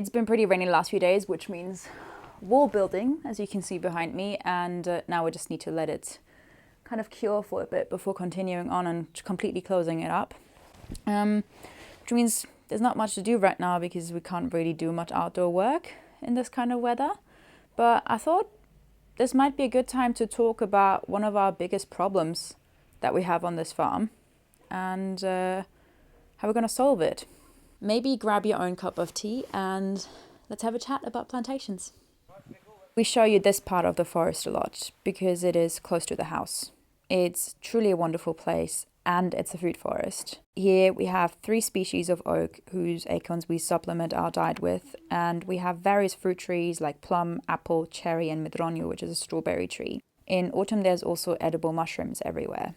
It's been pretty rainy the last few days, which means wall building, as you can see behind me, and now we just need to let it kind of cure for a bit before continuing on and completely closing it up. Which means there's not much to do right now because we can't really do much outdoor work in this kind of weather. But I thought this might be a good time to talk about one of our biggest problems that we have on this farm and how we're going to solve it. Maybe grab your own cup of tea and let's have a chat about plantations. We show you this part of the forest a lot because it is close to the house. It's truly a wonderful place and it's a fruit forest. Here we have 3 species of oak whose acorns we supplement our diet with, and we have various fruit trees like plum, apple, cherry and medronio, which is a strawberry tree. In autumn there's also edible mushrooms everywhere.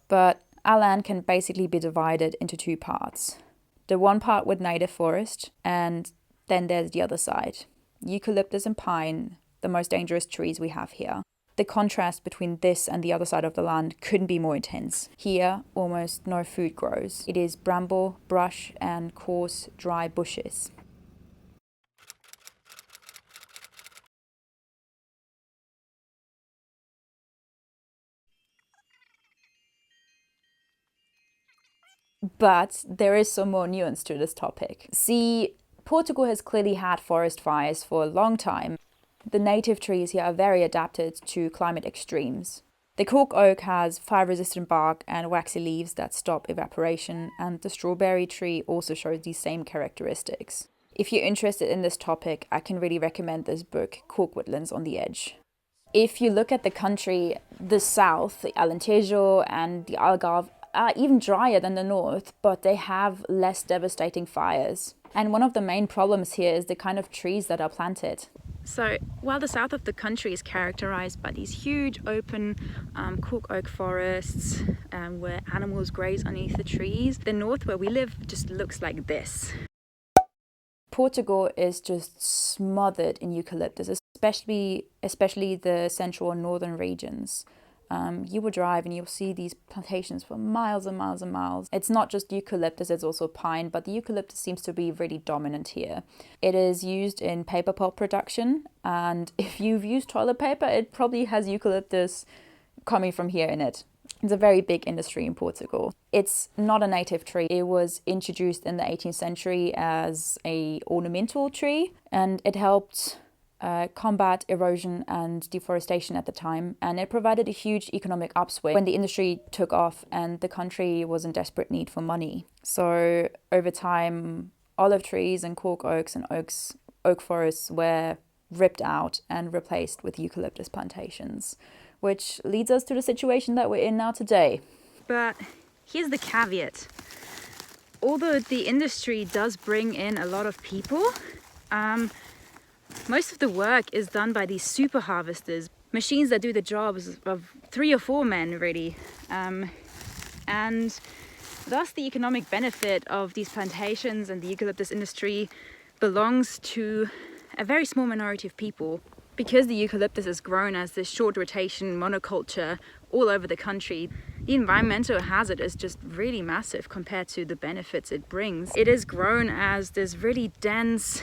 But our land can basically be divided into 2 parts. The one part with native forest, and then there's the other side. Eucalyptus and pine, the most dangerous trees we have here. The contrast between this and the other side of the land couldn't be more intense. Here, almost no food grows. It is bramble, brush, and coarse, dry bushes. But there is some more nuance to this topic. See, Portugal has clearly had forest fires for a long time. The native trees here are very adapted to climate extremes. The cork oak has fire-resistant bark and waxy leaves that stop evaporation, and the strawberry tree also shows these same characteristics. If you're interested in this topic, I can really recommend this book, Cork Woodlands on the Edge. If you look at the country, the south, the Alentejo and the Algarve are even drier than the north, but they have less devastating fires. And one of the main problems here is the kind of trees that are planted. So while the south of the country is characterized by these huge open cork oak forests where animals graze underneath the trees, the north where we live just looks like this. Portugal is just smothered in eucalyptus, especially the central and northern regions. You will drive and you'll see these plantations for miles and miles and miles. It's not just eucalyptus, it's also pine, but the eucalyptus seems to be really dominant here. It is used in paper pulp production, and if you've used toilet paper, it probably has eucalyptus coming from here in it. It's a very big industry in Portugal. It's not a native tree. It was introduced in the 18th century as an ornamental tree, and it helped combat erosion and deforestation at the time, and it provided a huge economic upswing when the industry took off and the country was in desperate need for money. So over time, olive trees and cork oaks and oak forests were ripped out and replaced with eucalyptus plantations, which leads us to the situation that we're in now today. But here's the caveat. Although the industry does bring in a lot of people, most of the work is done by these super harvesters, machines that do the jobs of 3 or 4 men really. And thus the economic benefit of these plantations and the eucalyptus industry belongs to a very small minority of people. Because the eucalyptus is grown as this short rotation monoculture all over the country, the environmental hazard is just really massive compared to the benefits it brings. It is grown as this really dense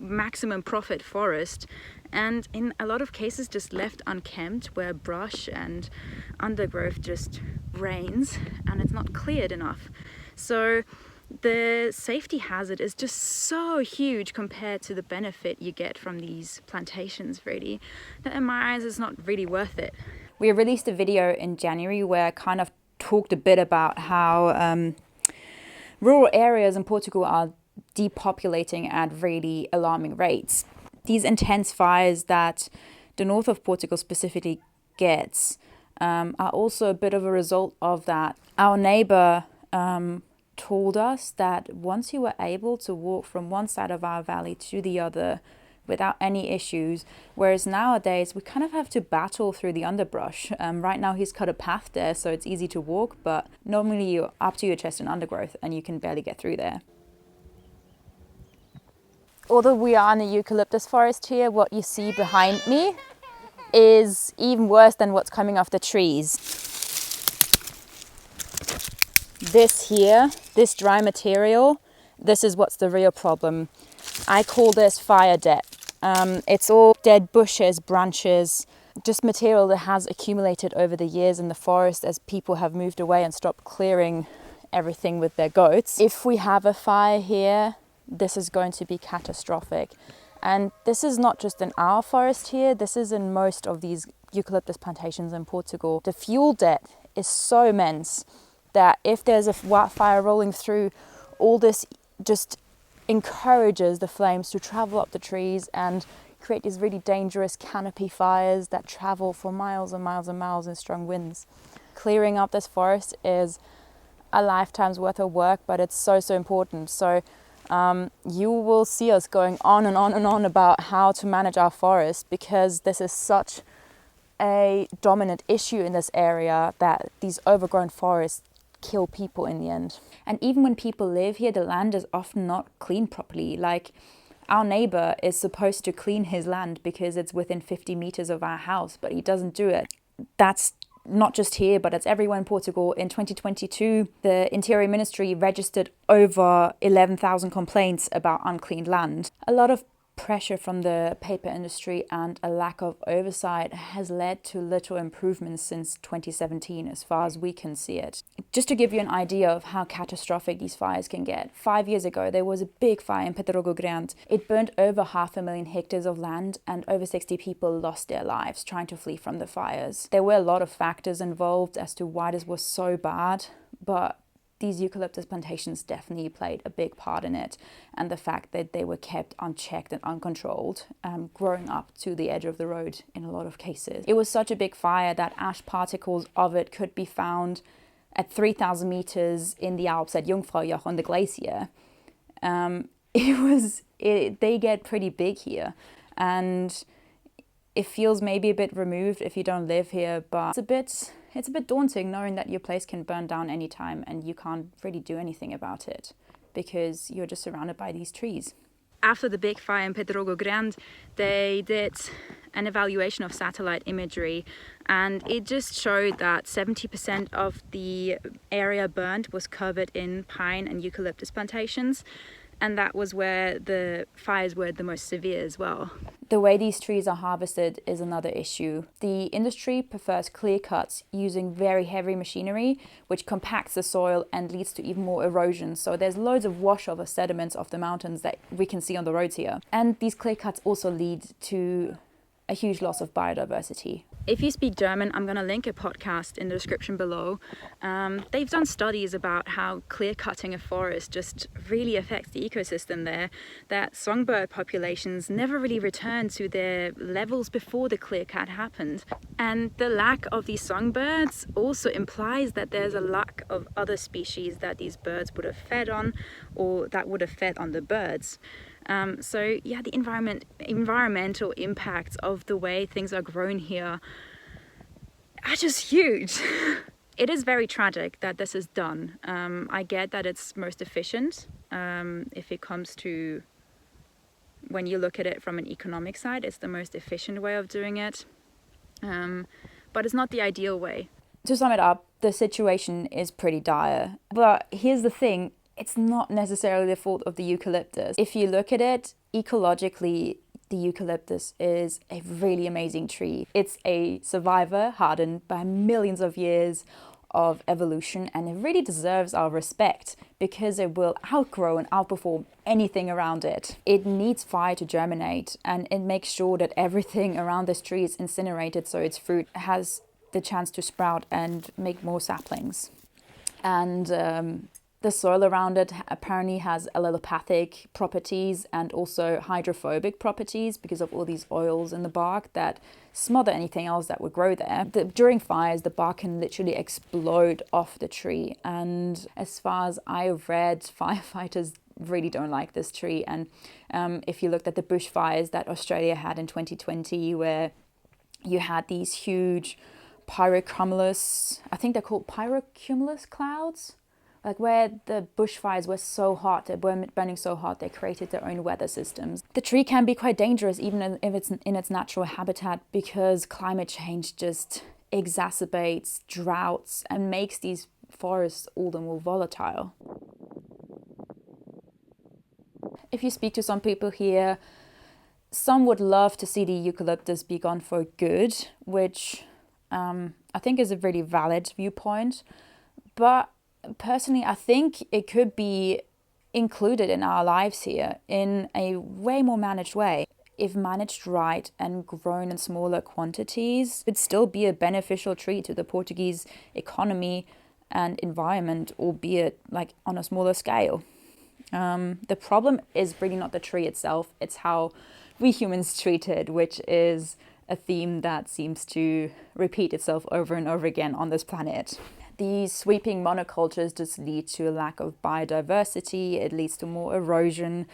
maximum profit forest, and in a lot of cases just left unkempt, where brush and undergrowth just reigns and it's not cleared enough. So the safety hazard is just so huge compared to the benefit you get from these plantations, really, that in my eyes it's not really worth it. We released a video in January where I kind of talked a bit about how rural areas in Portugal are depopulating at really alarming rates. These intense fires that the north of Portugal specifically gets are also a bit of a result of that. Our neighbor told us that once you were able to walk from one side of our valley to the other without any issues, whereas nowadays we kind of have to battle through the underbrush. Right now he's cut a path there so it's easy to walk, but normally you're up to your chest in undergrowth and you can barely get through there. Although we are in a eucalyptus forest here, what you see behind me is even worse than what's coming off the trees. This here, this dry material, this is what's the real problem. I call this fire debt. It's all dead bushes, branches, just material that has accumulated over the years in the forest as people have moved away and stopped clearing everything with their goats. If we have a fire here, this is going to be catastrophic. And this is not just in our forest here, this is in most of these eucalyptus plantations in Portugal. The fuel debt is so immense that if there's a fire rolling through, all this just encourages the flames to travel up the trees and create these really dangerous canopy fires that travel for miles and miles and miles in strong winds. Clearing up this forest is a lifetime's worth of work, but it's so important. So you will see us going on and on and on about how to manage our forest, because this is such a dominant issue in this area that these overgrown forests kill people in the end. And even when people live here, the land is often not cleaned properly. Like, our neighbor is supposed to clean his land because it's within 50 meters of our house, but he doesn't do it. That's not just here, but it's everywhere in Portugal. In 2022, the Interior Ministry registered over 11,000 complaints about uncleaned land. A lot of pressure from the paper industry and a lack of oversight has led to little improvements since 2017, as far as we can see it. Just to give you an idea of how catastrophic these fires can get, 5 years ago there was a big fire in Portugal Grande. It burned over 500,000 hectares of land and over 60 people lost their lives trying to flee from the fires. There were a lot of factors involved as to why this was so bad, but these eucalyptus plantations definitely played a big part in it, and the fact that they were kept unchecked and uncontrolled, growing up to the edge of the road in a lot of cases. It was such a big fire that ash particles of it could be found at 3,000 meters in the Alps at Jungfraujoch on the glacier. They get pretty big here, and it feels maybe a bit removed if you don't live here, but it's a bit daunting knowing that your place can burn down anytime and you can't really do anything about it because you're just surrounded by these trees. After the big fire in Portugal Grande, they did an evaluation of satellite imagery, and it just showed that 70% of the area burned was covered in pine and eucalyptus plantations, and that was where the fires were the most severe as well. The way these trees are harvested is another issue. The industry prefers clear cuts using very heavy machinery, which compacts the soil and leads to even more erosion. So there's loads of wash over sediments of the mountains that we can see on the roads here. And these clear cuts also lead to a huge loss of biodiversity. If you speak German, I'm going to link a podcast in the description below. They've done studies about how clear cutting a forest just really affects the ecosystem there, that songbird populations never really returned to their levels before the clear cut happened. And the lack of these songbirds also implies that there's a lack of other species that these birds would have fed on, or that would have fed on the birds. The environmental impacts of the way things are grown here are just huge. It is very tragic that this is done. I get that it's most efficient if it comes to, when you look at it from an economic side, it's the most efficient way of doing it. But it's not the ideal way. To sum it up, the situation is pretty dire. But here's the thing. It's not necessarily the fault of the eucalyptus. If you look at it, ecologically, the eucalyptus is a really amazing tree. It's a survivor hardened by millions of years of evolution, and it really deserves our respect because it will outgrow and outperform anything around it. It needs fire to germinate, and it makes sure that everything around this tree is incinerated so its fruit has the chance to sprout and make more saplings. And the soil around it apparently has allelopathic properties and also hydrophobic properties because of all these oils in the bark that smother anything else that would grow there. During fires, the bark can literally explode off the tree. And as far as I've read, firefighters really don't like this tree. And if you looked at the bushfires that Australia had in 2020, where you had these huge pyrocumulus, I think they're called pyrocumulus clouds, like where the bushfires were so hot, they were burning so hot, they created their own weather systems. The tree can be quite dangerous even if it's in its natural habitat, because climate change just exacerbates droughts and makes these forests all the more volatile. If you speak to some people here, some would love to see the eucalyptus be gone for good, which I think is a really valid viewpoint. But personally, I think it could be included in our lives here in a way more managed way. If managed right and grown in smaller quantities, it'd still be a beneficial tree to the Portuguese economy and environment, albeit like on a smaller scale. The problem is really not the tree itself, it's how we humans treat it, which is a theme that seems to repeat itself over and over again on this planet. These sweeping monocultures just lead to a lack of biodiversity, it leads to more erosion,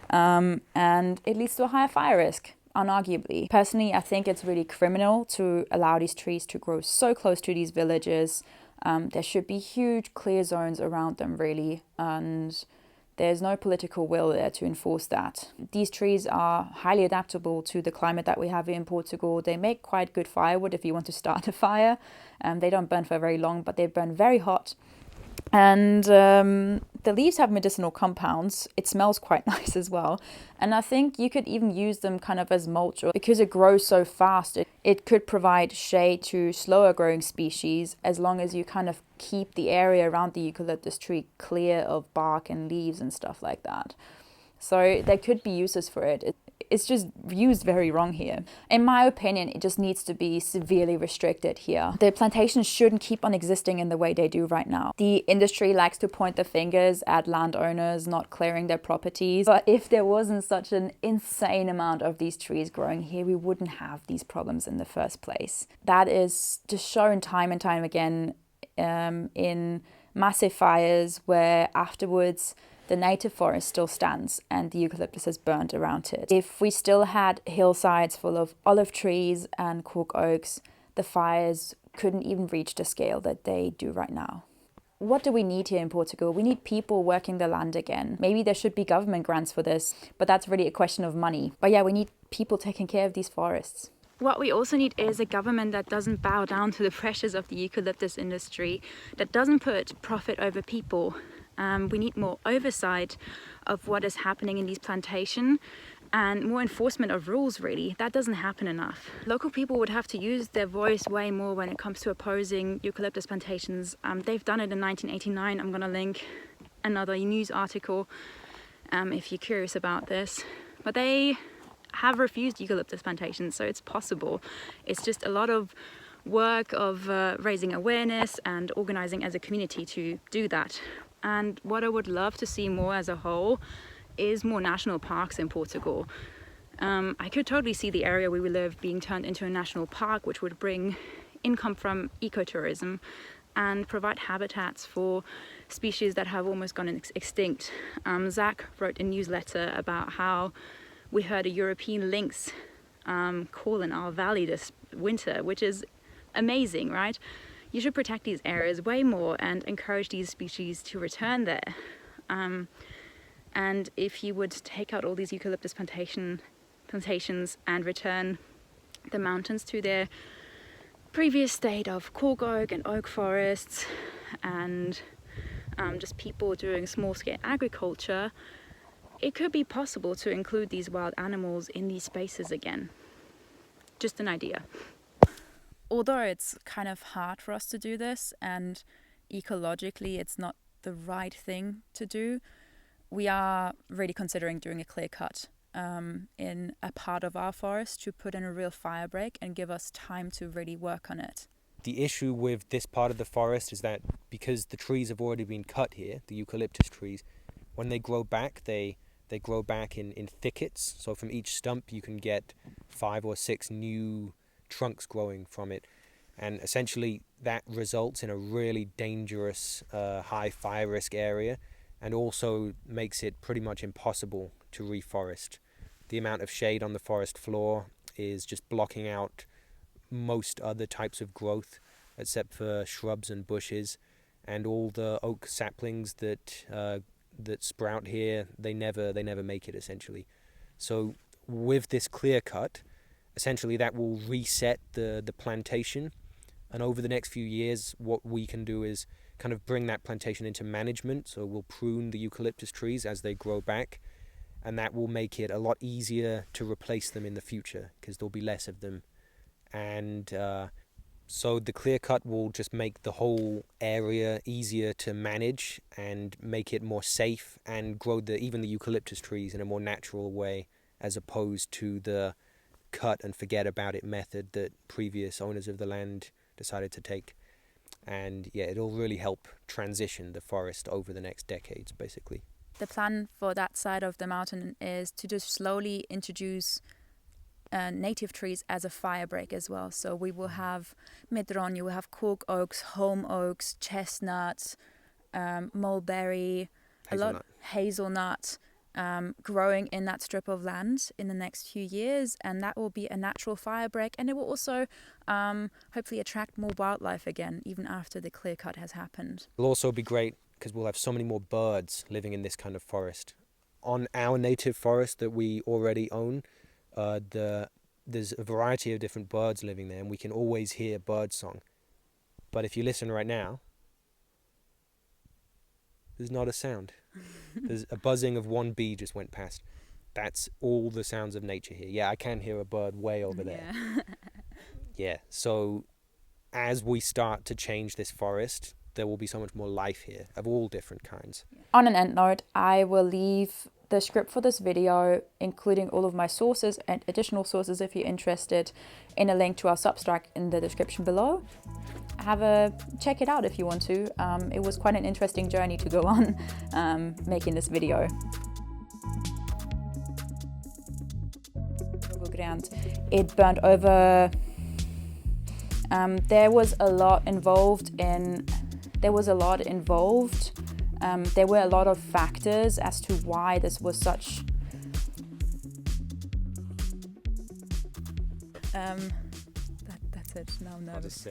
and it leads to a higher fire risk, unarguably. Personally, I think it's really criminal to allow these trees to grow so close to these villages. There should be huge clear zones around them, really, and there's no political will there to enforce that. These trees are highly adaptable to the climate that we have here in Portugal. They make quite good firewood if you want to start a fire. They don't burn for very long, but they burn very hot. And the leaves have medicinal compounds. It smells quite nice as well. And I think you could even use them kind of as mulch, because it grows so fast. It could provide shade to slower growing species as long as you kind of keep the area around the eucalyptus tree clear of bark and leaves and stuff like that. So there could be uses for it. It's just used very wrong here. In my opinion, it just needs to be severely restricted here. The plantations shouldn't keep on existing in the way they do right now. The industry likes to point the fingers at landowners not clearing their properties. But if there wasn't such an insane amount of these trees growing here, we wouldn't have these problems in the first place. That is just shown time and time again in massive fires where afterwards the native forest still stands and the eucalyptus is burnt around it. If we still had hillsides full of olive trees and cork oaks, the fires couldn't even reach the scale that they do right now. What do we need here in Portugal? We need people working the land again. Maybe there should be government grants for this, but that's really a question of money. But yeah, we need people taking care of these forests. What we also need is a government that doesn't bow down to the pressures of the eucalyptus industry, that doesn't put profit over people. We need more oversight of what is happening in these plantations and more enforcement of rules, really. That doesn't happen enough. Local people would have to use their voice way more when it comes to opposing eucalyptus plantations. They've done it in 1989. I'm going to link another news article if you're curious about this. But they have refused eucalyptus plantations, so it's possible. It's just a lot of work of raising awareness and organizing as a community to do that. And what I would love to see more as a whole is more national parks in Portugal. I could totally see the area where we live being turned into a national park, which would bring income from ecotourism and provide habitats for species that have almost gone extinct. Zach wrote a newsletter about how we heard a European lynx call in our valley this winter, which is amazing, right? You should protect these areas way more and encourage these species to return there. And if you would take out all these eucalyptus plantations and return the mountains to their previous state of cork oak and oak forests, and just people doing small-scale agriculture, it could be possible to include these wild animals in these spaces again. Just an idea. Although it's kind of hard for us to do this, and ecologically it's not the right thing to do, we are really considering doing a clear cut in a part of our forest to put in a real fire break and give us time to really work on it. The issue with this part of the forest is that because the trees have already been cut here, the eucalyptus trees, when they grow back, they grow back in thickets. So from each stump you can get 5 or 6 new trunks growing from it, and essentially that results in a really dangerous high fire risk area, and also makes it pretty much impossible to reforest. The amount of shade on the forest floor is just blocking out most other types of growth except for shrubs and bushes, and all the oak saplings that sprout here, they never make it essentially. So with this clear cut, essentially that will reset the plantation, and over the next few years what we can do is kind of bring that plantation into management. So we'll prune the eucalyptus trees as they grow back, and that will make it a lot easier to replace them in the future because there'll be less of them. And so the clear cut will just make the whole area easier to manage and make it more safe, and grow even the eucalyptus trees in a more natural way, as opposed to the cut and forget about it method that previous owners of the land decided to take. And yeah, it'll really help transition the forest over the next decades, basically. The plan for that side of the mountain is to just slowly introduce native trees as a fire break as well. So we will have midron, you will have cork oaks, holm oaks, chestnuts, mulberry, hazelnut, growing in that strip of land in the next few years, and that will be a natural fire break, and it will also hopefully attract more wildlife again, even after the clear cut has happened. It'll also be great because we'll have so many more birds living in this kind of forest. On our native forest that we already own, there's a variety of different birds living there, and we can always hear bird song. But if you listen right now, there's not a sound. There's a buzzing of one bee just went past. That's all the sounds of nature here. Yeah, I can hear a bird way over there. Yeah, so as we start to change this forest, there will be so much more life here of all different kinds. On an end note, I will leave the script for this video, including all of my sources and additional sources if you're interested, in a link to our Substack in the description below. Check it out if you want to. It was quite an interesting journey to go on making this video. It burned over. There was a lot involved. There were a lot of factors as to why this was such. That's it. Now I'm nervous.